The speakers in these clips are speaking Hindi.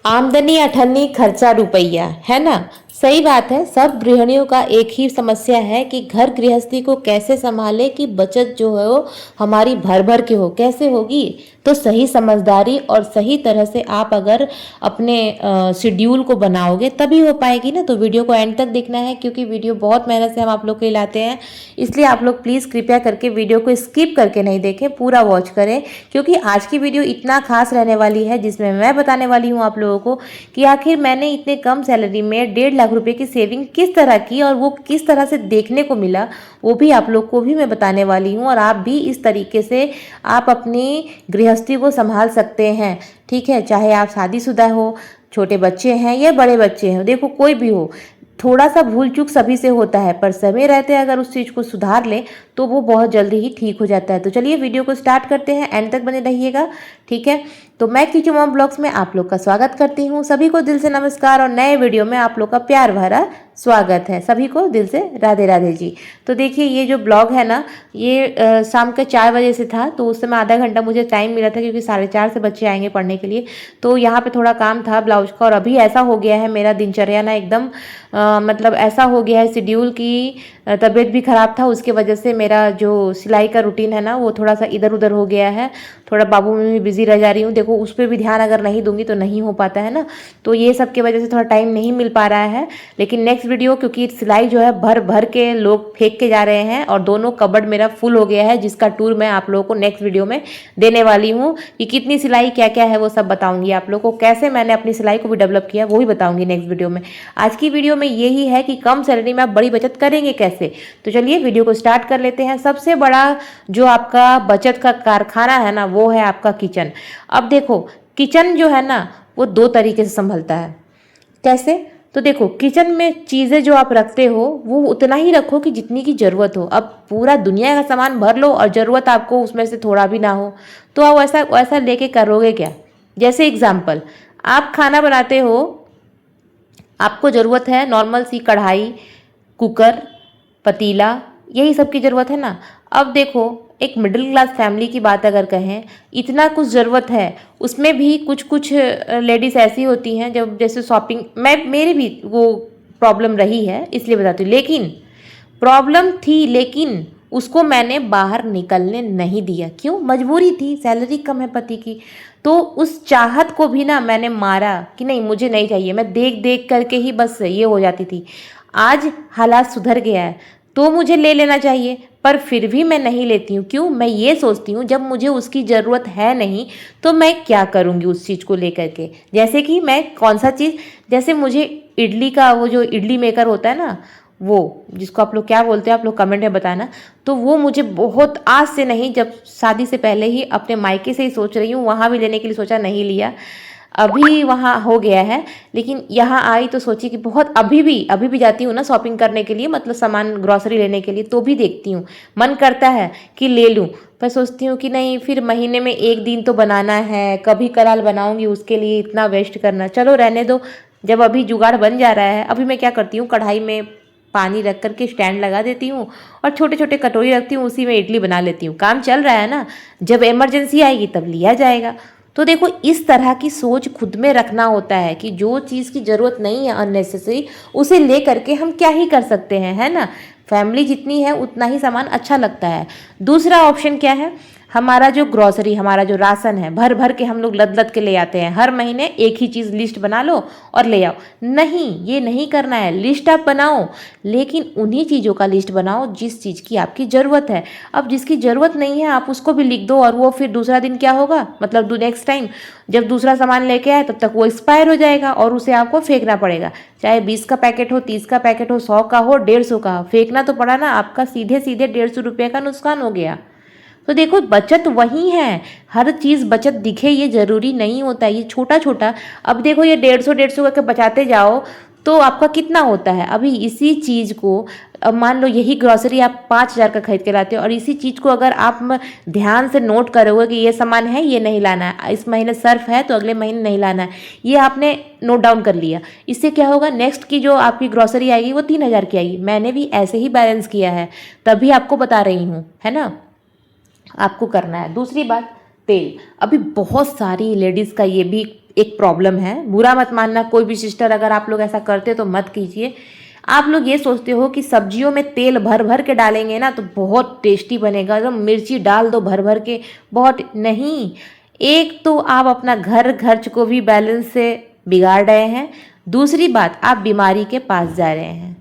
आमदनी अठन्नी खर्चा रुपया, है ना। सही बात है। सब गृहिणियों का एक ही समस्या है कि घर गृहस्थी को कैसे संभाले कि बचत जो है वो हमारी भर भर के हो। कैसे होगी? तो सही समझदारी और सही तरह से आप अगर अपने शेड्यूल को बनाओगे तभी हो पाएगी ना। तो वीडियो को एंड तक देखना है क्योंकि वीडियो बहुत मेहनत से हम आप लोग के लिए लाते हैं, इसलिए आप लोग प्लीज़ कृपया करके वीडियो को स्किप करके नहीं देखें, पूरा वॉच करें क्योंकि आज की वीडियो इतना खास रहने वाली है जिसमें मैं बताने वाली हूँ आप लोगों को कि आखिर मैंने इतने कम सैलरी में 1.5 लाख रुपए की सेविंग किस तरह की और वो किस तरह से देखने को मिला, वो भी आप लोग को भी मैं बताने वाली हूँ। और आप भी इस तरीके से आप अपनी गृहस्थी को संभाल सकते हैं, ठीक है। चाहे आप शादीशुदा हो, छोटे बच्चे हैं या बड़े बच्चे हैं, देखो कोई भी हो, थोड़ा सा भूल चूक सभी से होता है, पर समय रहते अगर उस चीज़ को सुधार ले तो वो बहुत जल्दी ही ठीक हो जाता है। तो चलिए वीडियो को स्टार्ट करते हैं, एंड तक बने रहिएगा, ठीक है। तो मैं कीचू मॉम ब्लॉग्स में आप लोग का स्वागत करती हूँ। सभी को दिल से नमस्कार और नए वीडियो में आप लोग का प्यार भरा स्वागत है। सभी को दिल से राधे राधे जी। तो देखिए ये जो ब्लॉग है ना, ये शाम के 4 बजे से था, तो उस समय आधा घंटा मुझे टाइम मिला था क्योंकि 4:30 से बच्चे आएंगे पढ़ने के लिए। तो यहाँ पे थोड़ा काम था ब्लाउज का, और अभी ऐसा हो गया है मेरा दिनचर्या ना एकदम मतलब ऐसा हो गया है शेड्यूल की तबीयत भी ख़राब था, उसके वजह से मेरा जो सिलाई का रूटीन है ना वो थोड़ा सा इधर उधर हो गया है। थोड़ा बाबू में भी बिजी रह जा रही हूँ। देखो उस पर भी ध्यान अगर नहीं दूंगी तो नहीं हो पाता है ना। तो ये सब की वजह से थोड़ा टाइम नहीं मिल पा रहा है। लेकिन नेक्स्ट वीडियो, क्योंकि सिलाई जो है भर भर के लोग फेंक के जा रहे हैं और दोनों कबर्ड मेरा फुल हो गया है, जिसका टूर मैं आप लोगों को नेक्स्ट वीडियो में देने वाली हूँ कि कितनी सिलाई क्या क्या है वो सब बताऊंगी आप लोगों को। कैसे मैंने अपनी सिलाई को भी डेवलप किया वो भी बताऊंगी नेक्स्ट वीडियो में। आज की वीडियो में यही है कि कम सैलरी में आप बड़ी बचत करेंगे कैसे। तो चलिए वीडियो को स्टार्ट कर लेते हैं। सबसे बड़ा जो आपका बचत का कारखाना है ना वो है आपका किचन। अब देखो किचन जो है ना वो 2 तरीके से संभलता है। कैसे? तो देखो किचन में चीज़ें जो आप रखते हो वो उतना ही रखो कि जितनी की ज़रूरत हो। अब पूरा दुनिया का सामान भर लो और ज़रूरत आपको उसमें से थोड़ा भी ना हो तो आप वैसा लेके करोगे क्या। जैसे एग्जाम्पल, आप खाना बनाते हो, आपको ज़रूरत है नॉर्मल सी कढ़ाई, कुकर, पतीला, यही सब की ज़रूरत है ना। अब देखो एक मिडिल क्लास फैमिली की बात अगर कहें, इतना कुछ ज़रूरत है, उसमें भी कुछ कुछ लेडीज़ ऐसी होती हैं जब जैसे शॉपिंग, मेरी भी वो प्रॉब्लम रही है इसलिए बताती हूँ। लेकिन प्रॉब्लम थी लेकिन उसको मैंने बाहर निकलने नहीं दिया। क्यों? मजबूरी थी, सैलरी कम है पति की। तो उस चाहत को भी ना मैंने मारा कि नहीं मुझे नहीं चाहिए। मैं देख देख करके ही बस ये हो जाती थी। आज हालात सुधर गया है तो मुझे ले लेना चाहिए, पर फिर भी मैं नहीं लेती हूँ। क्यों? मैं ये सोचती हूँ जब मुझे उसकी ज़रूरत है नहीं तो मैं क्या करूँगी उस चीज़ को लेकर के। जैसे कि मैं कौन सा चीज़, जैसे मुझे इडली का वो जो इडली मेकर होता है ना, वो जिसको आप लोग क्या बोलते हैं आप लोग कमेंट में बताना। तो वो मुझे बहुत आज से नहीं, जब शादी से पहले ही अपने मायके से ही सोच रही हूँ, वहाँ भी लेने के लिए सोचा, नहीं लिया। अभी वहाँ हो गया है लेकिन यहाँ आई तो सोची कि बहुत अभी भी जाती हूँ ना शॉपिंग करने के लिए, मतलब सामान ग्रॉसरी लेने के लिए, तो भी देखती हूँ, मन करता है कि ले लूँ, पर सोचती हूँ कि नहीं फिर महीने में एक दिन तो बनाना है, कभी कलाल बनाऊँगी उसके लिए इतना वेस्ट करना, चलो रहने दो। जब अभी जुगाड़ बन जा रहा है, अभी मैं क्या करती हूँ, कढ़ाई में पानी रख करके स्टैंड लगा देती हूँ और छोटे छोटे कटोरी रखती हूँ, उसी में इडली बना लेती हूँ। काम चल रहा है ना, जब इमरजेंसी आएगी तब लिया जाएगा। तो देखो इस तरह की सोच खुद में रखना होता है कि जो चीज़ की ज़रूरत नहीं है अननेसेसरी, उसे ले करके हम क्या ही कर सकते हैं, है ना। फैमिली जितनी है उतना ही सामान अच्छा लगता है। दूसरा ऑप्शन क्या है, हमारा जो ग्रॉसरी, हमारा जो राशन है, भर भर के हम लोग लद लद के ले आते हैं। हर महीने एक ही चीज़ लिस्ट बना लो और ले आओ। नहीं, ये नहीं करना है। लिस्ट आप बनाओ लेकिन उन्हीं चीज़ों का लिस्ट बनाओ जिस चीज़ की आपकी ज़रूरत है। अब जिसकी ज़रूरत नहीं है आप उसको भी लिख दो और वो फिर दूसरा दिन क्या होगा, मतलब नेक्स्ट टाइम जब दूसरा सामान लेके आए तब तक वो एक्सपायर हो जाएगा और उसे आपको फेंकना पड़ेगा। चाहे 20 का पैकेट हो, 30 का पैकेट हो, 100 का हो, 150 का हो, फेंकना तो पड़ा ना, आपका सीधे सीधे 150 रुपये का नुकसान हो गया। तो देखो बचत वही है, हर चीज़ बचत दिखे ये ज़रूरी नहीं होता है, ये छोटा छोटा। अब देखो ये 150 करके बचाते जाओ तो आपका कितना होता है। अभी इसी चीज़ को, अब मान लो यही ग्रॉसरी आप 5,000 का खरीद के लाते हो और इसी चीज़ को अगर आप ध्यान से नोट करोगे कि ये सामान है ये नहीं लाना है, इस महीने सर्फ है तो अगले महीने नहीं लाना है, ये आपने नोट डाउन कर लिया, इससे क्या होगा, नेक्स्ट की जो आपकी ग्रॉसरी आएगी वो 3,000 की आएगी। मैंने भी ऐसे ही बैलेंस किया है, तभी आपको बता रही हूँ, है ना, आपको करना है। दूसरी बात, तेल। अभी बहुत सारी लेडीज़ का ये भी एक प्रॉब्लम है। बुरा मत मानना, कोई भी सिस्टर अगर आप लोग ऐसा करते तो मत कीजिए। आप लोग ये सोचते हो कि सब्जियों में तेल भर भर के डालेंगे ना तो बहुत टेस्टी बनेगा, एकदम मिर्ची डाल दो भर भर के, बहुत नहीं। एक तो आप अपना घर खर्च को भी बैलेंस से बिगाड़ रहे हैं, दूसरी बात आप बीमारी के पास जा रहे हैं,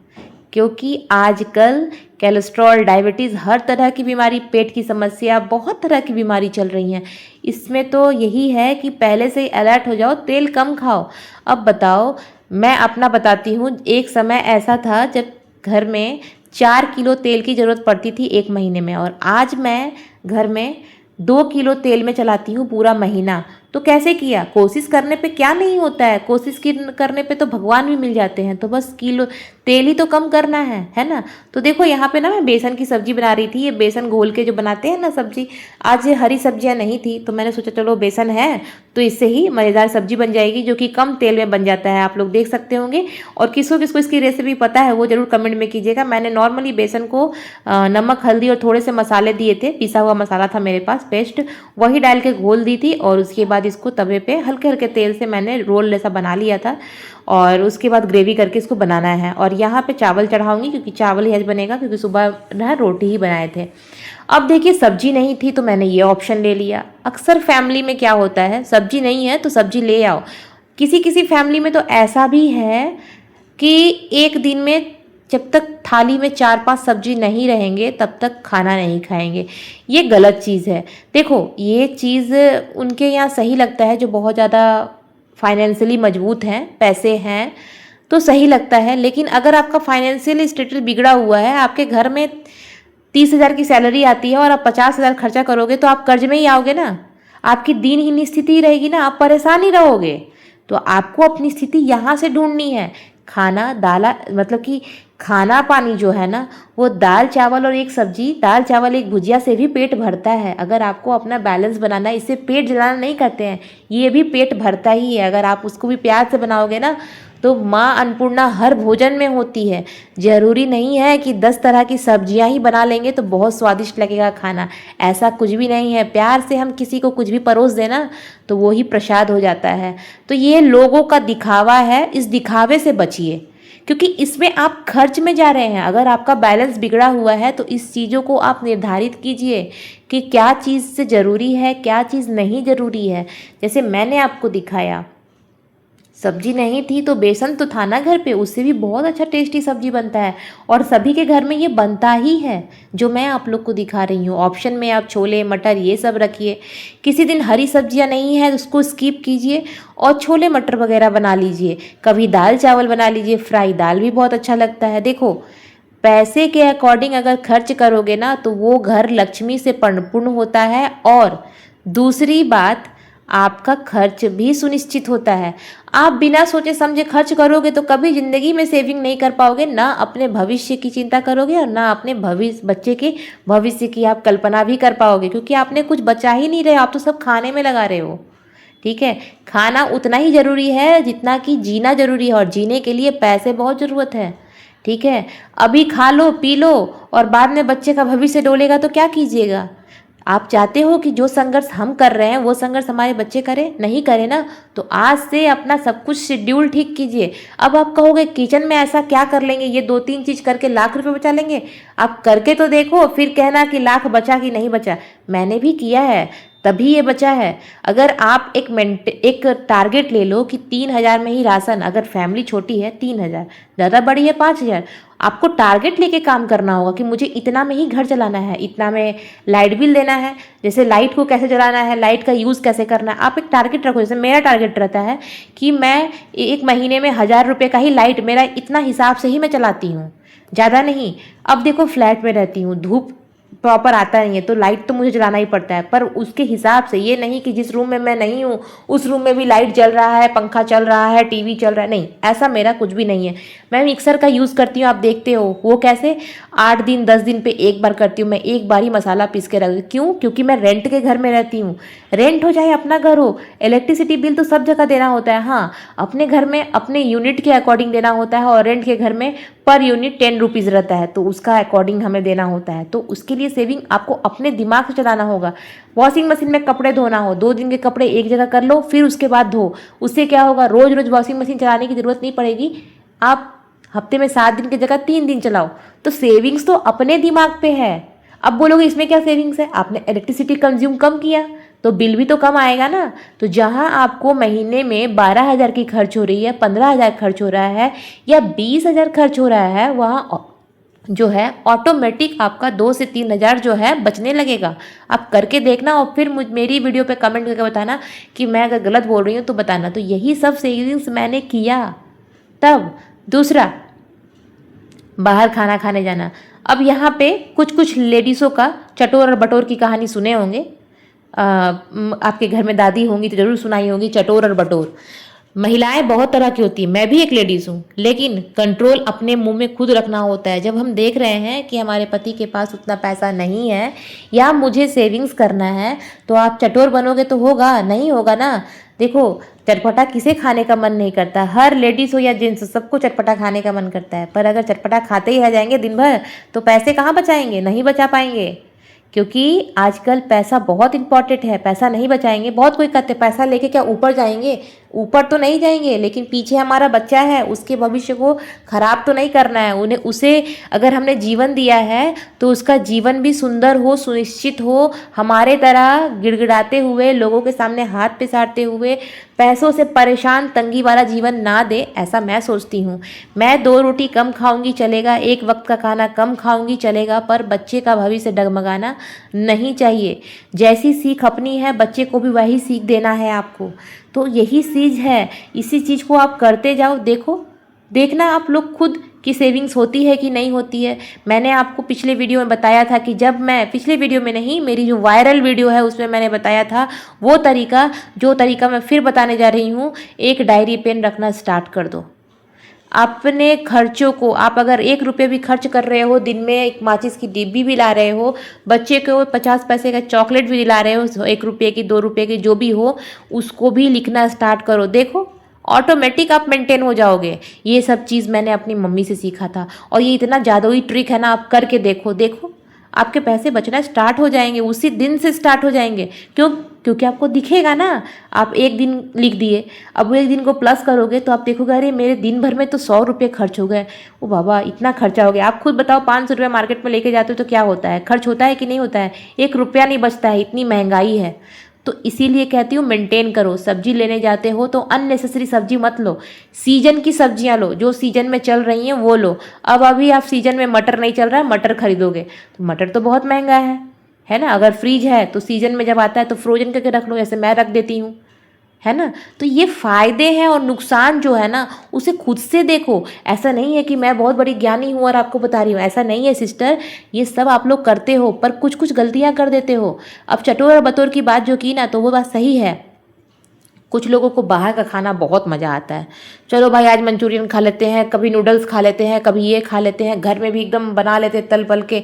क्योंकि आजकल कोलेस्ट्रॉल, डायबिटीज़, हर तरह की बीमारी, पेट की समस्या, बहुत तरह की बीमारी चल रही हैं। इसमें तो यही है कि पहले से ही अलर्ट हो जाओ, तेल कम खाओ। अब बताओ, मैं अपना बताती हूँ, एक समय ऐसा था जब घर में 4 किलो तेल की ज़रूरत पड़ती थी एक महीने में, और आज मैं घर में 2 किलो तेल में चलाती हूँ पूरा महीना। तो कैसे किया? कोशिश करने पे क्या नहीं होता है, करने पे तो भगवान भी मिल जाते हैं। तो बस किलो तेल ही तो कम करना है ना। तो देखो यहाँ पे ना मैं बेसन की सब्जी बना रही थी, ये बेसन घोल के जो बनाते हैं ना सब्जी। आज ये हरी सब्जियाँ नहीं थी तो मैंने सोचा चलो बेसन है तो इससे ही मज़ेदार सब्जी बन जाएगी, जो कि कम तेल में बन जाता है, आप लोग देख सकते होंगे। और किसको किसको इसकी रेसिपी पता है वो ज़रूर कमेंट में कीजिएगा। मैंने नॉर्मली बेसन को नमक, हल्दी और थोड़े से मसाले दिए थे, पिसा हुआ मसाला था मेरे पास पेस्ट, वही डाल के घोल दी थी। और उसके बाद इसको तवे पे हल्के हल्के तेल से मैंने रोल जैसा बना लिया था, और उसके बाद ग्रेवी करके इसको बनाना है। और यहाँ पे चावल चढ़ाऊंगी, क्योंकि चावल ही आज बनेगा, क्योंकि सुबह ना रोटी ही बनाए थे। अब देखिए सब्जी नहीं थी तो मैंने ये ऑप्शन ले लिया। अक्सर फैमिली में क्या होता है, सब्जी नहीं है तो सब्जी ले आओ। किसी किसी फैमिली में तो ऐसा भी है कि एक दिन में जब तक थाली में 4-5 सब्जी नहीं रहेंगे तब तक खाना नहीं खाएंगे। ये गलत चीज़ है। देखो ये चीज़ उनके यहाँ सही लगता है जो बहुत ज़्यादा फाइनेंशियली मजबूत हैं, पैसे हैं तो सही लगता है। लेकिन अगर आपका फाइनेंशियल स्टेटस बिगड़ा हुआ है, आपके घर में 30,000 की सैलरी आती है और आप 50,000 खर्चा करोगे तो आप कर्ज में ही आओगे ना, आपकी दीनहीन स्थिति रहेगी ना, आप परेशान ही रहोगे। तो आपको अपनी स्थिति यहाँ से ढूंढनी है। खाना दाला मतलब कि खाना पानी जो है ना, वो दाल चावल और एक सब्जी, दाल चावल एक भुजिया से भी पेट भरता है। अगर आपको अपना बैलेंस बनाना है, इससे पेट जलाना नहीं करते हैं, ये भी पेट भरता ही है। अगर आप उसको भी प्यार से बनाओगे ना तो माँ अन्नपूर्णा हर भोजन में होती है। ज़रूरी नहीं है कि 10 तरह की सब्जियां ही बना लेंगे तो बहुत स्वादिष्ट लगेगा खाना, ऐसा कुछ भी नहीं है। प्यार से हम किसी को कुछ भी परोस देना तो वो ही प्रसाद हो जाता है। तो ये लोगों का दिखावा है, इस दिखावे से बचिए, क्योंकि इसमें आप खर्च में जा रहे हैं। अगर आपका बैलेंस बिगड़ा हुआ है तो इस चीज़ों को आप निर्धारित कीजिए कि क्या चीज़ से ज़रूरी है, क्या चीज़ नहीं ज़रूरी है। जैसे मैंने आपको दिखाया, सब्जी नहीं थी तो बेसन तो था ना घर पे, उससे भी बहुत अच्छा टेस्टी सब्जी बनता है, और सभी के घर में ये बनता ही है जो मैं आप लोग को दिखा रही हूँ। ऑप्शन में आप छोले मटर ये सब रखिए। किसी दिन हरी सब्जियाँ नहीं है उसको स्किप कीजिए और छोले मटर वगैरह बना लीजिए। कभी दाल चावल बना लीजिए, फ्राई दाल भी बहुत अच्छा लगता है। देखो पैसे के अकॉर्डिंग अगर खर्च करोगे ना तो वो घर लक्ष्मी से परिपूर्ण होता है, और दूसरी बात आपका खर्च भी सुनिश्चित होता है। आप बिना सोचे समझे खर्च करोगे तो कभी ज़िंदगी में सेविंग नहीं कर पाओगे, ना अपने भविष्य की चिंता करोगे और ना अपने बच्चे के भविष्य की आप कल्पना भी कर पाओगे, क्योंकि आपने कुछ बचा ही नहीं रहे, आप तो सब खाने में लगा रहे हो। ठीक है, खाना उतना ही ज़रूरी है जितना कि जीना ज़रूरी है, और जीने के लिए पैसे बहुत ज़रूरत है। ठीक है, अभी खा लो पी लो और बाद में बच्चे का भविष्य डोलेगा तो क्या कीजिएगा? आप चाहते हो कि जो संघर्ष हम कर रहे हैं वो संघर्ष हमारे बच्चे करें? नहीं करें ना। तो आज से अपना सब कुछ शेड्यूल ठीक कीजिए। अब आप कहोगे किचन में ऐसा क्या कर लेंगे, ये 2-3 चीज़ करके लाख रुपए बचा लेंगे। आप करके तो देखो, फिर कहना कि लाख बचा कि नहीं बचा। मैंने भी किया है तभी ये बचा है। अगर आप एक टारगेट ले लो कि 3,000 में ही राशन, अगर फैमिली छोटी है 3,000, ज़्यादा बड़ी है 5,000, आपको टारगेट लेके काम करना होगा कि मुझे इतना में ही घर चलाना है, इतना में लाइट बिल देना है, जैसे लाइट को कैसे जलाना है, लाइट का यूज़ कैसे करना है। आप एक टारगेट रखो। जैसे मेरा टारगेट रहता है कि मैं एक महीने में 1,000 रुपये का ही लाइट, मेरा इतना हिसाब से ही मैं चलाती हूँ, ज़्यादा नहीं। अब देखो फ्लैट में रहती हूँ, धूप प्रॉपर आता नहीं है तो लाइट तो मुझे जलाना ही पड़ता है, पर उसके हिसाब से। ये नहीं कि जिस रूम में मैं नहीं हूँ उस रूम में भी लाइट जल रहा है, पंखा चल रहा है, टीवी चल रहा है, नहीं, ऐसा मेरा कुछ भी नहीं है। मैं मिक्सर का यूज़ करती हूँ, आप देखते हो। वो कैसे 8 दिन 10 दिन पे एक बार करती हूँ मैं, एक बार ही मसाला पीस के रख। क्यों? क्योंकि मैं रेंट के घर में रहती हूँ। रेंट हो चाहे अपना घर हो, इलेक्ट्रिसिटी बिल तो सब जगह देना होता है। हाँ, अपने घर में अपने यूनिट के अकॉर्डिंग देना होता है, और रेंट के घर में पर यूनिट 10 रुपीज़ रहता है, तो उसका अकॉर्डिंग हमें देना होता है। तो उसके लिए सेविंग आपको अपने दिमाग से चलाना होगा। वॉशिंग मशीन में कपड़े धोना हो, 2 दिन के कपड़े एक जगह कर लो, फिर उसके बाद धो। उससे क्या होगा, रोज़ रोज़ वॉशिंग मशीन चलाने की ज़रूरत नहीं पड़ेगी। आप हफ्ते में 7 दिन की जगह 3 दिन चलाओ। तो सेविंग्स तो अपने दिमाग पे है। अब बोलोगे इसमें क्या सेविंग्स है, आपने इलेक्ट्रिसिटी कंज्यूम कम किया तो बिल भी तो कम आएगा ना। तो जहाँ आपको महीने में 12,000 की खर्च हो रही है, 15,000 खर्च हो रहा है या 20,000 खर्च हो रहा है, वहाँ जो है ऑटोमेटिक आपका 2 से 3,000 जो है बचने लगेगा। आप करके देखना और फिर मेरी वीडियो पे कमेंट करके बताना कि मैं अगर गलत बोल रही हूँ तो बताना। तो यही सब सेविंग्स मैंने किया। तब दूसरा, बाहर खाना खाने जाना। अब यहाँ पे कुछ कुछ लेडीज़ों का चटोर और बटोर की कहानी सुने होंगे। आपके घर में दादी होंगी तो ज़रूर सुनाई होगी चटोर और बटोर। महिलाएं बहुत तरह की होती हैं, मैं भी एक लेडीज़ हूँ, लेकिन कंट्रोल अपने मुंह में खुद रखना होता है। जब हम देख रहे हैं कि हमारे पति के पास उतना पैसा नहीं है या मुझे सेविंग्स करना है, तो आप चटोर बनोगे तो होगा नहीं, होगा ना। देखो, चटपटा किसे खाने का मन नहीं करता, हर लेडीज़ हो या जेंट्स हो, सबको चटपटा खाने का मन करता है। पर अगर चटपटा खाते ही रह जाएंगे दिन भर तो पैसे कहाँ बचाएंगे, नहीं बचा पाएंगे। क्योंकि आजकल पैसा बहुत इंपॉर्टेंट है। पैसा नहीं बचाएंगे, बहुत कोई कहते पैसा लेके क्या ऊपर जाएंगे, ऊपर तो नहीं जाएंगे, लेकिन पीछे हमारा बच्चा है, उसके भविष्य को खराब तो नहीं करना है। उसे अगर हमने जीवन दिया है तो उसका जीवन भी सुंदर हो, सुनिश्चित हो, हमारे तरह गिड़गिड़ाते हुए, लोगों के सामने हाथ पिसारते हुए, पैसों से परेशान तंगी वाला जीवन ना दे, ऐसा मैं सोचती हूँ। मैं 2 रोटी कम खाऊंगी चलेगा, एक वक्त का खाना कम खाऊंगी चलेगा, पर बच्चे का भविष्य डगमगाना नहीं चाहिए। जैसी सीख अपनी है, बच्चे को भी वही सीख देना है आपको। तो यही चीज़ है, इसी चीज़ को आप करते जाओ। देखना आप लोग खुद कि सेविंग्स होती है कि नहीं होती है। मैंने आपको पिछले वीडियो में बताया था कि जब मैं, पिछले वीडियो में नहीं, मेरी जो वायरल वीडियो है उसमें मैंने बताया था वो तरीका, जो तरीका मैं फिर बताने जा रही हूँ। एक डायरी पेन रखना स्टार्ट कर दो। अपने खर्चों को, आप अगर 1 रुपये भी खर्च कर रहे हो, दिन में एक माचिस की डिब्बी भी ला रहे हो, बच्चे को 50 पैसे का चॉकलेट भी दिला रहे हो, 1 रुपये की, 2 रुपये की, जो भी हो, उसको भी लिखना स्टार्ट करो। देखो ऑटोमेटिक आप मेंटेन हो जाओगे। ये सब चीज़ मैंने अपनी मम्मी से सीखा था और ये इतना जादुई ट्रिक है ना, आप करके देखो। देखो आपके पैसे बचना स्टार्ट हो जाएंगे, उसी दिन से स्टार्ट हो जाएंगे। क्योंकि आपको दिखेगा ना। आप एक दिन लिख दिए, अब वो एक दिन को प्लस करोगे तो आप देखोगे अरे मेरे दिन भर में तो 100 रुपये खर्च हो गए। ओ बाबा, इतना खर्चा हो गया। आप खुद बताओ, 500 रुपये मार्केट में लेके जाते हो तो क्या होता है, खर्च होता है कि नहीं होता है? 1 रुपया नहीं बचता है, इतनी महंगाई है। तो इसीलिए कहती हूँ मेंटेन करो। सब्जी लेने जाते हो तो अननेसेसरी सब्जी मत लो, सीजन की सब्जियां लो, जो सीजन में चल रही हैं वो लो। अब अभी आप सीजन में मटर नहीं चल रहा है, मटर खरीदोगे तो मटर तो बहुत महंगा है ना। अगर फ्रीज है तो सीजन में जब आता है तो फ्रोजन करके रख लो, जैसे मैं रख देती हूँ, है ना। तो ये फायदे हैं और नुकसान जो है ना उसे खुद से देखो। ऐसा नहीं है कि मैं बहुत बड़ी ज्ञानी हूँ और आपको बता रही हूँ, ऐसा नहीं है सिस्टर। ये सब आप लोग करते हो पर कुछ कुछ गलतियाँ कर देते हो। अब चटोर और बटोर की बात जो की ना, तो वो बात सही है। कुछ लोगों को बाहर का खाना बहुत मज़ा आता है। चलो भाई आज मंचूरियन खा लेते हैं, कभी नूडल्स खा लेते हैं, कभी ये खा लेते हैं, घर में भी एकदम बना लेते हैं तल पल के।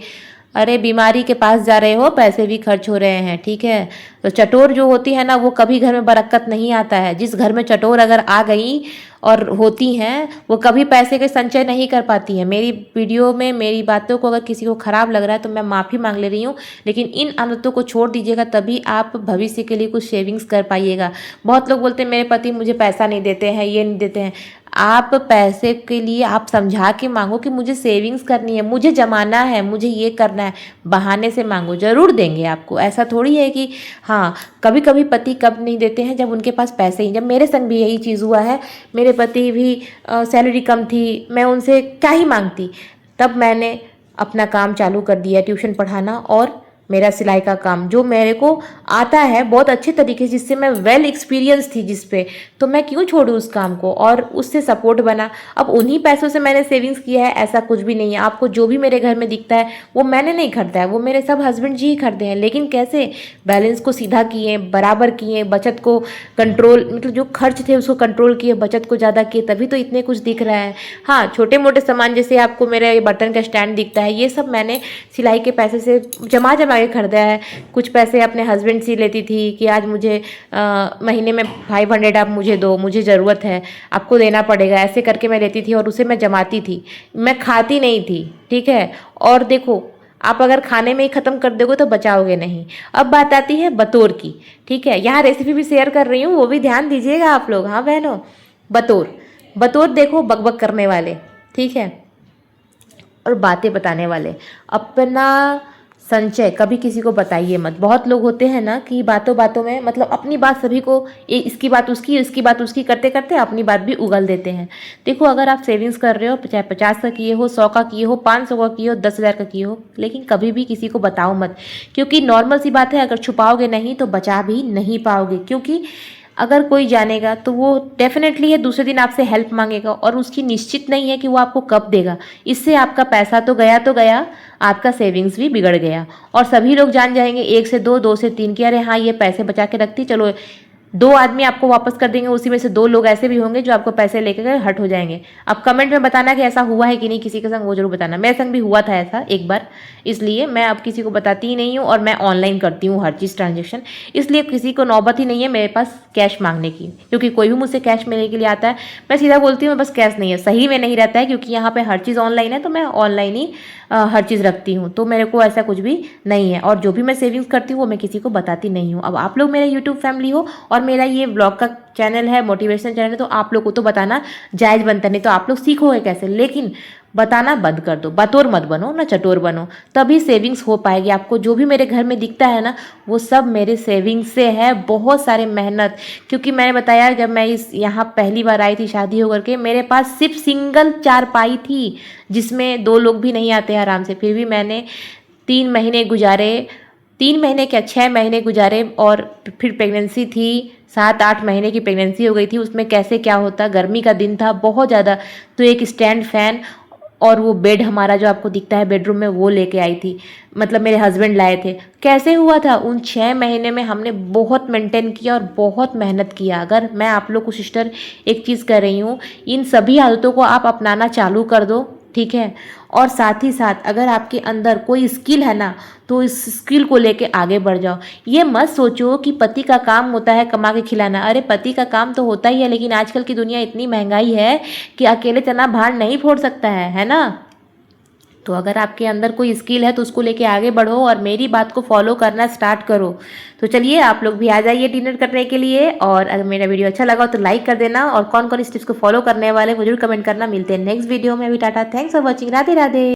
अरे बीमारी के पास जा रहे हो, पैसे भी खर्च हो रहे हैं, ठीक है। तो चटोर जो होती है ना, वो कभी घर में बरकत नहीं आता है। जिस घर में चटोर अगर आ गई और होती हैं, वो कभी पैसे के संचय नहीं कर पाती हैं। मेरी वीडियो में मेरी बातों को अगर किसी को ख़राब लग रहा है तो मैं माफ़ी मांग ले रही हूँ, लेकिन इन आदतों को छोड़ दीजिएगा, तभी आप भविष्य के लिए कुछ सेविंग्स कर पाइएगा। बहुत लोग बोलते हैं मेरे पति मुझे पैसा नहीं देते हैं, ये नहीं देते हैं। आप पैसे के लिए आप समझा के मांगो कि मुझे सेविंग्स करनी है, मुझे जमाना है, मुझे ये करना है। बहाने से मांगो, ज़रूर देंगे आपको। ऐसा थोड़ी है कि हाँ, कभी कभी पति कब नहीं देते हैं, जब उनके पास पैसे ही। जब मेरे संग भी यही चीज़ हुआ है, मेरे पति भी सैलरी कम थी, मैं उनसे क्या ही मांगती। तब मैंने अपना काम चालू कर दिया, ट्यूशन पढ़ाना और मेरा सिलाई का काम, जो मेरे को आता है बहुत अच्छे तरीके से, जिससे मैं वेल एक्सपीरियंस थी जिस पे, तो मैं क्यों छोड़ूं उस काम को। और उससे सपोर्ट बना। अब उन्हीं पैसों से मैंने सेविंग्स किया है, ऐसा कुछ भी नहीं है। आपको जो भी मेरे घर में दिखता है वो मैंने नहीं खरीदा है, वो मेरे सब हस्बैंड जी ही खरीदे हैं। लेकिन कैसे, बैलेंस को सीधा किए, बराबर किए, बचत को कंट्रोल, मतलब जो खर्च थे उसको कंट्रोल किए, बचत को ज़्यादा किए, तभी तो इतने कुछ दिख रहा है। हाँ, छोटे मोटे सामान जैसे आपको मेरा ये बटन का स्टैंड दिखता है, ये सब मैंने सिलाई के पैसे से जमा ऑयल खरीदा है, कुछ पैसे अपने हस्बैंड से लेती थी कि आज मुझे महीने में 500 आप मुझे दो, मुझे ज़रूरत है, आपको देना पड़ेगा, ऐसे करके मैं लेती थी और उसे मैं जमाती थी, मैं खाती नहीं थी, ठीक है। और देखो, आप अगर खाने में ही ख़त्म कर दोगे तो बचाओगे नहीं। अब बात आती है बतौर की, ठीक है। यहाँ रेसिपी भी शेयर कर रही हूँ, वो भी ध्यान दीजिएगा आप लोग। हाँ बहनों, बतौर बतौर देखो, बकबक करने वाले, ठीक है, और बातें बताने वाले। अपना संचय कभी किसी को बताइए मत। बहुत लोग होते हैं ना कि बातों बातों में मतलब अपनी बात सभी को, इसकी बात उसकी, इसकी बात उसकी करते करते अपनी बात भी उगल देते हैं। देखो, अगर आप सेविंग्स कर रहे हो, चाहे 50 का किए हो, 100 का किए हो, 500 का किए हो, 10,000 का किए हो, लेकिन कभी भी किसी को बताओ मत, क्योंकि नॉर्मल सी बात है, अगर छुपाओगे नहीं तो बचा भी नहीं पाओगे। क्योंकि अगर कोई जानेगा तो वो डेफिनेटली है दूसरे दिन आपसे हेल्प मांगेगा, और उसकी निश्चित नहीं है कि वो आपको कब देगा। इससे आपका पैसा तो गया, आपका सेविंग्स भी बिगड़ गया। और सभी लोग जान जाएंगे, 1 से 2, 2 से 3 कि अरे हाँ, ये पैसे बचा के रखती, चलो 2 आदमी आपको वापस कर देंगे, उसी में से 2 लोग ऐसे भी होंगे जो आपको पैसे लेकर हट हो जाएंगे। अब कमेंट में बताना कि ऐसा हुआ है कि नहीं किसी के संग, वो जरूर बताना। मेरे संग भी हुआ था ऐसा एक बार, इसलिए मैं अब किसी को बताती ही नहीं हूँ, और मैं ऑनलाइन करती हूँ हर चीज़ ट्रांजेक्शन, इसलिए किसी को नौबत ही नहीं है मेरे पास कैश मांगने की। क्योंकि कोई भी मुझसे कैश मिलने के लिए आता है, मैं सीधा बोलती हूँ बस कैश नहीं है, सही में नहीं रहता है, क्योंकि यहाँ पे हर चीज़ ऑनलाइन है, तो मैं ऑनलाइन ही हर चीज़ रखती हूँ, तो मेरे को ऐसा कुछ भी नहीं है। और जो भी मैं सेविंग्स करती हूँ वो मैं किसी को बताती नहीं हूँ। अब आप लोग मेरे यूट्यूब फैमिली हो, और मेरा ये ब्लॉग का चैनल है, मोटिवेशन चैनल है, तो आप लोग को तो बताना जायज़ बनता है, नहीं तो आप लोग सीखोगे कैसे। लेकिन बताना बंद कर दो, बतौर मत बनो ना, चटोर बनो, तभी सेविंग्स हो पाएगी आपको। जो भी मेरे घर में दिखता है ना, वो सब मेरे सेविंग्स से है, बहुत सारे मेहनत। क्योंकि मैंने बताया, जब मैं इस यहाँ पहली बार आई थी शादी होकर के, मेरे पास सिर्फ सिंगल चारपाई थी, जिसमें 2 लोग भी नहीं आते आराम से। फिर भी मैंने 3 महीने गुजारे, 3 महीने क्या 6 महीने गुजारे। और फिर प्रेगनेंसी थी, 7-8 महीने की प्रेगनेंसी हो गई थी। उसमें कैसे क्या होता, गर्मी का दिन था बहुत ज़्यादा, तो एक स्टैंड फैन और वो बेड हमारा जो आपको दिखता है बेडरूम में, वो लेके आई थी, मतलब मेरे हस्बैंड लाए थे। कैसे हुआ था, उन 6 महीने में हमने बहुत मेंटेन किया और बहुत मेहनत किया। अगर मैं आप लोग को सिस्टर एक चीज़ कर रही हूँ, इन सभी आदतों को आप अपनाना चालू कर दो, ठीक है। और साथ ही साथ अगर आपके अंदर कोई स्किल है ना, तो इस स्किल को लेके आगे बढ़ जाओ। ये मत सोचो कि पति का काम होता है कमा के खिलाना। अरे पति का काम तो होता ही है, लेकिन आजकल की दुनिया इतनी महंगाई है कि अकेले चना भार नहीं फोड़ सकता है ना। तो अगर आपके अंदर कोई स्किल है तो उसको लेके आगे बढ़ो, और मेरी बात को फॉलो करना स्टार्ट करो। तो चलिए, आप लोग भी आ जाइए डिनर करने के लिए। और अगर मेरा वीडियो अच्छा लगा तो लाइक कर देना, और कौन कौन इस टिप्स को फॉलो करने वाले वो जरूर कमेंट करना। मिलते हैं नेक्स्ट वीडियो में भी। Tata, thanks for watching, Radhe Radhe.